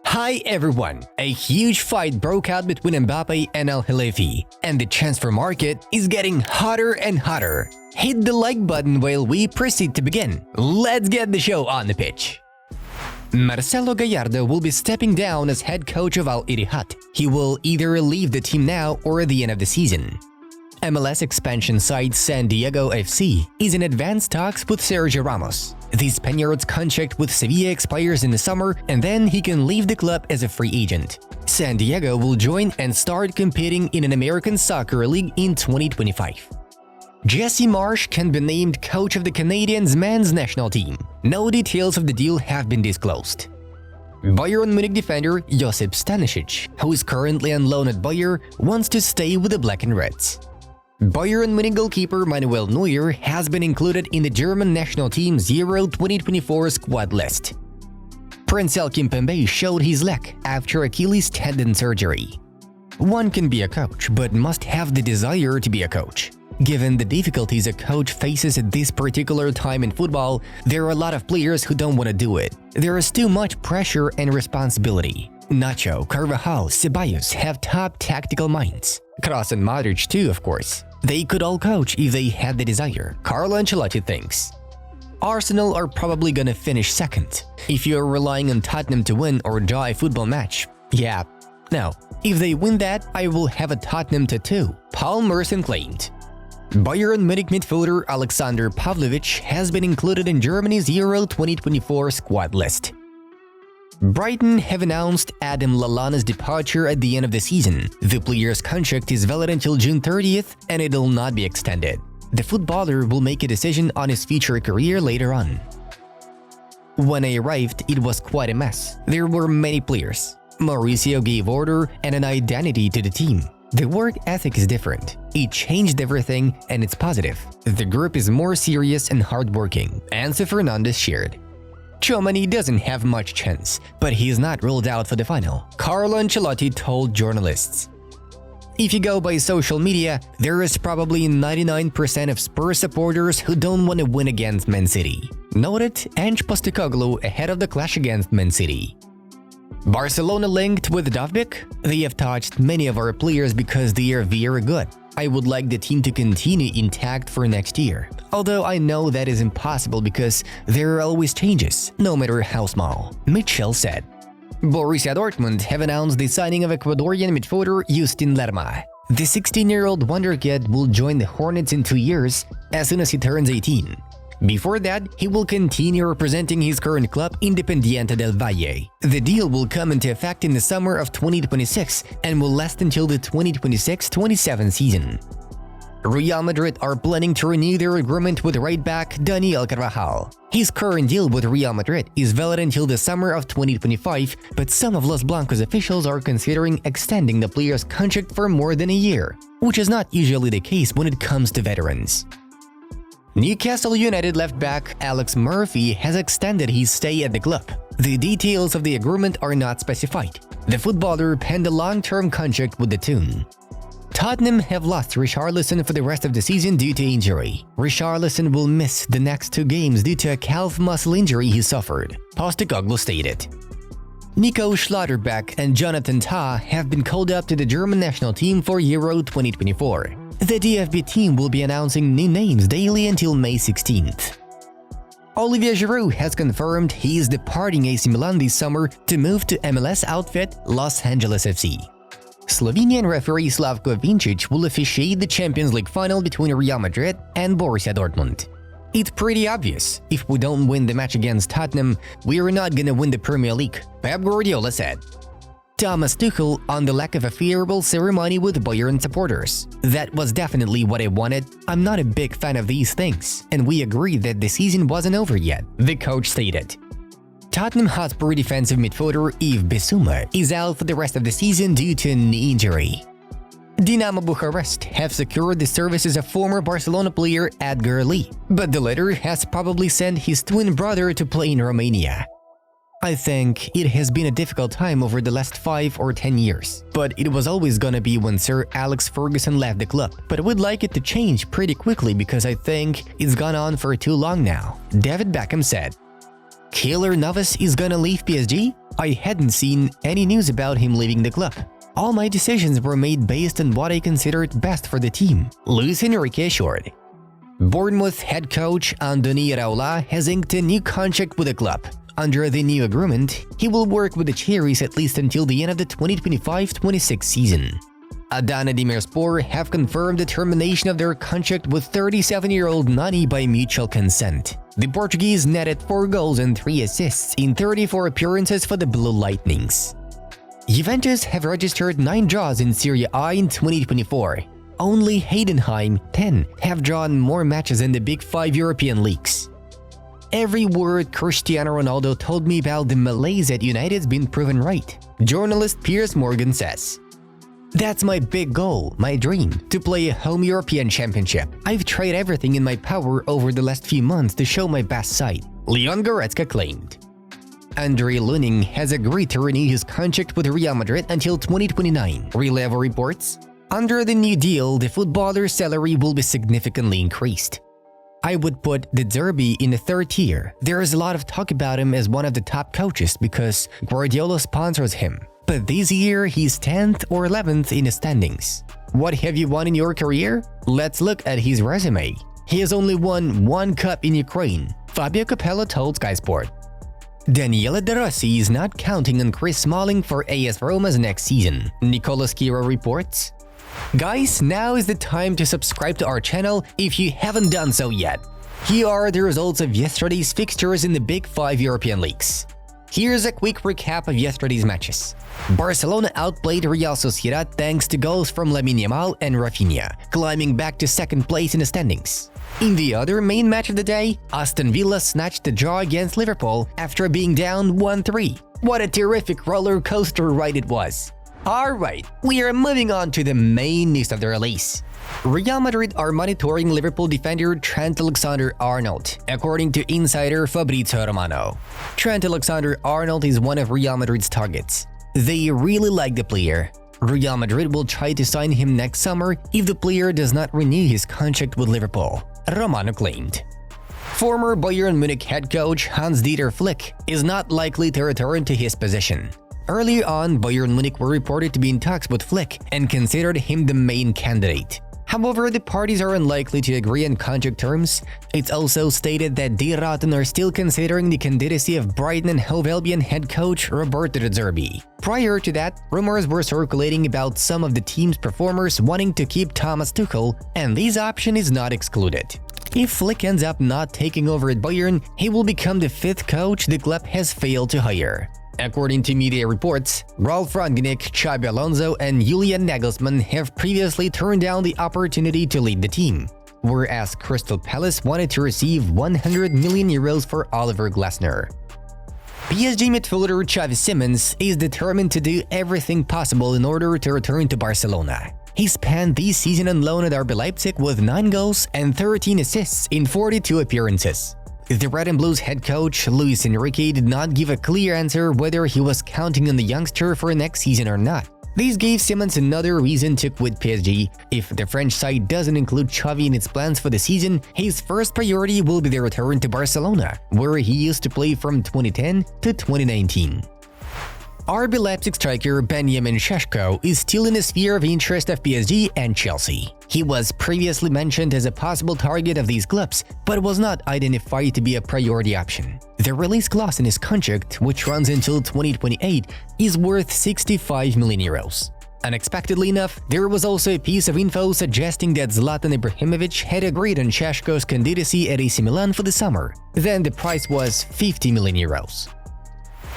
Hi everyone! A huge fight broke out between MBAPPE and AL-KHELAIFI, and the transfer market is getting hotter and hotter. Hit the like button while we proceed to begin. Let's get the show on the pitch. Marcelo Gallardo will be stepping down as head coach of Al-Ittihad. He will either leave the team now or at the end of the season. MLS expansion side San Diego FC is in advanced talks with Sergio Ramos. The Spaniard's contract with Sevilla expires in the summer, and then he can leave the club as a free agent. San Diego will join and start competing in an American Soccer League in 2025. Jesse Marsch can be named coach of the Canadians men's national team. No details of the deal have been disclosed. Bayern Munich defender Josip Stanisic, who is currently on loan at Bayer, wants to stay with the Black and Reds. Bayern Munich goalkeeper Manuel Neuer has been included in the German national team's Euro 2024 squad list. Prince Kimpembe showed his leg after Achilles tendon surgery. One can be a coach, but must have the desire to be a coach. Given the difficulties a coach faces at this particular time in football, there are a lot of players who don't want to do it. There is too much pressure and responsibility. Nacho, Carvajal, Ceballos have top tactical minds. Kroos and Modric too, of course. They could all coach if they had the desire, Carlo Ancelotti thinks. Arsenal are probably gonna finish second. If you're relying on Tottenham to win or draw a football match, yeah, no. If they win that, I will have a Tottenham tattoo, Paul Merson claimed. Bayern Munich midfielder Alexander Pavlovic has been included in Germany's Euro 2024 squad list. Brighton have announced Adam Lallana's departure at the end of the season. The player's contract is valid until June 30th and it will not be extended. The footballer will make a decision on his future career later on. When I arrived, it was quite a mess. There were many players. Mauricio gave order and an identity to the team. The work ethic is different. It changed everything and it's positive. The group is more serious and hardworking, Enzo Fernandez shared. Tchouaméni doesn't have much chance, but he is not ruled out for the final, Carlo Ancelotti told journalists. If you go by social media, there is probably 99% of Spurs supporters who don't want to win against Man City, noted Ange Postecoglou ahead of the clash against Man City. Barcelona linked with Dovbyk? They have touched many of our players because they are very good. I would like the team to continue intact for next year, although I know that is impossible because there are always changes, no matter how small, Mitchell said. Borussia Dortmund have announced the signing of Ecuadorian midfielder Justin Lerma. The 16-year-old wonderkid will join the Hornets in 2 years as soon as he turns 18. Before that, he will continue representing his current club Independiente del Valle. The deal will come into effect in the summer of 2026 and will last until the 2026-27 season. Real Madrid are planning to renew their agreement with right back Daniel Carvajal. His current deal with Real Madrid is valid until the summer of 2025, but some of Los Blancos officials are considering extending the player's contract for more than a year, which is not usually the case when it comes to veterans. Newcastle United left-back Alex Murphy has extended his stay at the club. The details of the agreement are not specified. The footballer penned a long-term contract with the Toon. Tottenham have lost Richarlison for the rest of the season due to injury. Richarlison will miss the next 2 games due to a calf muscle injury he suffered, Postecoglou stated. Nico Schlotterbeck and Jonathan Tah have been called up to the German national team for Euro 2024. The DFB team will be announcing new names daily until May 16th. Olivier Giroud has confirmed he is departing AC Milan this summer to move to MLS outfit Los Angeles FC. Slovenian referee Slavko Vincic will officiate the Champions League final between Real Madrid and Borussia Dortmund. It's pretty obvious, if we don't win the match against Tottenham, we are not gonna win the Premier League, Pep Guardiola said. Thomas Tuchel on the lack of a farewell ceremony with Bayern supporters. That was definitely what I wanted. I'm not a big fan of these things, and we agree that the season wasn't over yet, the coach stated. Tottenham Hotspur defensive midfielder Yves Bissouma is out for the rest of the season due to a knee injury. Dinamo Bucharest have secured the services of former Barcelona player Edgar Lee, but the latter has probably sent his twin brother to play in Romania. I think it has been a difficult time over the last 5 or 10 years, but it was always gonna be when Sir Alex Ferguson left the club. But I would like it to change pretty quickly because I think it's gone on for too long now, David Beckham said. Keylor Navas is gonna leave PSG? I hadn't seen any news about him leaving the club. All my decisions were made based on what I considered best for the team, Luis Enrique assured. Bournemouth head coach Andoni Iraola has inked a new contract with the club. Under the new agreement, he will work with the Cherries at least until the end of the 2025-26 season. Adana Demirspor have confirmed the termination of their contract with 37-year-old Nani by mutual consent. The Portuguese netted 4 goals and 3 assists in 34 appearances for the Blue Lightnings. Juventus have registered 9 draws in Serie A in 2024. Only Heidenheim, 10, have drawn more matches in the Big 5 European leagues. Every word Cristiano Ronaldo told me about the malaise at United's been proven right, journalist Piers Morgan says. That's my big goal, my dream, to play a home European championship. I've tried everything in my power over the last few months to show my best side, Leon Goretzka claimed. Andre Lunin has agreed to renew his contract with Real Madrid until 2029, Relevo reports. Under the new deal, the footballer's salary will be significantly increased. I would put the Derby in the 3rd tier. There is a lot of talk about him as one of the top coaches because Guardiola sponsors him. But this year, he's 10th or 11th in the standings. What have you won in your career? Let's look at his resume. He has only won 1 cup in Ukraine, Fabio Capello told Sky Sport. Daniele De Rossi is not counting on Chris Smalling for AS Roma's next season, Nicola Schiro reports. Guys, now is the time to subscribe to our channel if you haven't done so yet. Here are the results of yesterday's fixtures in the Big 5 European leagues. Here's a quick recap of yesterday's matches. Barcelona outplayed Real Sociedad thanks to goals from Lamine Yamal and Rafinha, climbing back to 2nd place in the standings. In the other main match of the day, Aston Villa snatched a draw against Liverpool after being down 1-3. What a terrific roller coaster ride it was! Alright, we are moving on to the main news of the release. Real Madrid are monitoring Liverpool defender Trent Alexander-Arnold, according to insider Fabrizio Romano. Trent Alexander-Arnold is one of Real Madrid's targets. They really like the player. Real Madrid will try to sign him next summer if the player does not renew his contract with Liverpool, Romano claimed. Former Bayern Munich head coach Hans-Dieter Flick is not likely to return to his position. Earlier on, Bayern Munich were reported to be in talks with Flick and considered him the main candidate. However, the parties are unlikely to agree on contract terms. It's also stated that Die Roten are still considering the candidacy of Brighton and Hove Albion head coach Roberto De Zerbi. Prior to that, rumors were circulating about some of the team's performers wanting to keep Thomas Tuchel, and this option is not excluded. If Flick ends up not taking over at Bayern, he will become the 5th coach the club has failed to hire. According to media reports, Ralf Rangnick, Xabi Alonso, and Julian Nagelsmann have previously turned down the opportunity to lead the team, whereas Crystal Palace wanted to receive 100 million euros for Oliver Glasner. PSG midfielder Xavi Simons is determined to do everything possible in order to return to Barcelona. He spent this season on loan at RB Leipzig with 9 goals and 13 assists in 42 appearances. The Red and Blues head coach Luis Enrique did not give a clear answer whether he was counting on the youngster for next season or not. This gave Simons another reason to quit PSG. If the French side doesn't include Xavi in its plans for the season, his first priority will be the return to Barcelona, where he used to play from 2010 to 2019. RB Leipzig striker Benjamin Šeško is still in the sphere of interest of PSG and Chelsea. He was previously mentioned as a possible target of these clubs, but was not identified to be a priority option. The release clause in his contract, which runs until 2028, is worth 65 million euros. Unexpectedly enough, there was also a piece of info suggesting that Zlatan Ibrahimovic had agreed on Šeško's candidacy at AC Milan for the summer. Then the price was 50 million euros.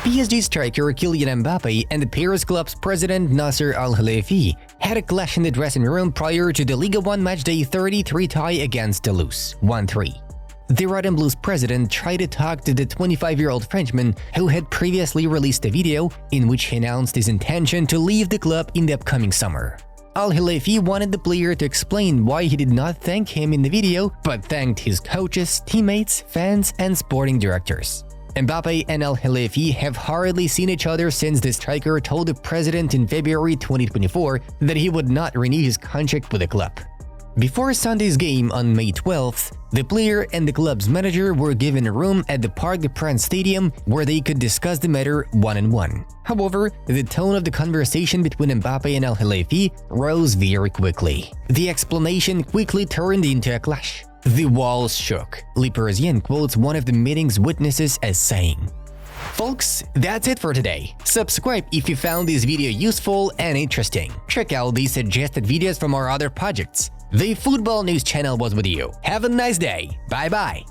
PSG striker Kylian MBAPPE and the Paris club's president Nasser Al-Khelaifi had a clash in the dressing room prior to the Liga 1 matchday 33 tie against Toulouse, 1-3. The Red and Blues president tried to talk to the 25-year-old Frenchman who had previously released a video in which he announced his intention to leave the club in the upcoming summer. Al-Khelaifi wanted the player to explain why he did not thank him in the video, but thanked his coaches, teammates, fans, and sporting directors. MBAPPE and Al-Khelaifi have hardly seen each other since the striker told the president in February 2024 that he would not renew his contract with the club. Before Sunday's game on May 12th, the player and the club's manager were given a room at the Parc des Princes Stadium where they could discuss the matter one-on-one. However, the tone of the conversation between MBAPPE and AL-KHELAIFI rose very quickly. The explanation quickly turned into a clash. The walls shook. Le Parisien quotes one of the meeting's witnesses as saying, "Folks, that's it for today. Subscribe if you found this video useful and interesting. Check out these suggested videos from our other projects. The Football News channel was with you. Have a nice day. Bye-bye."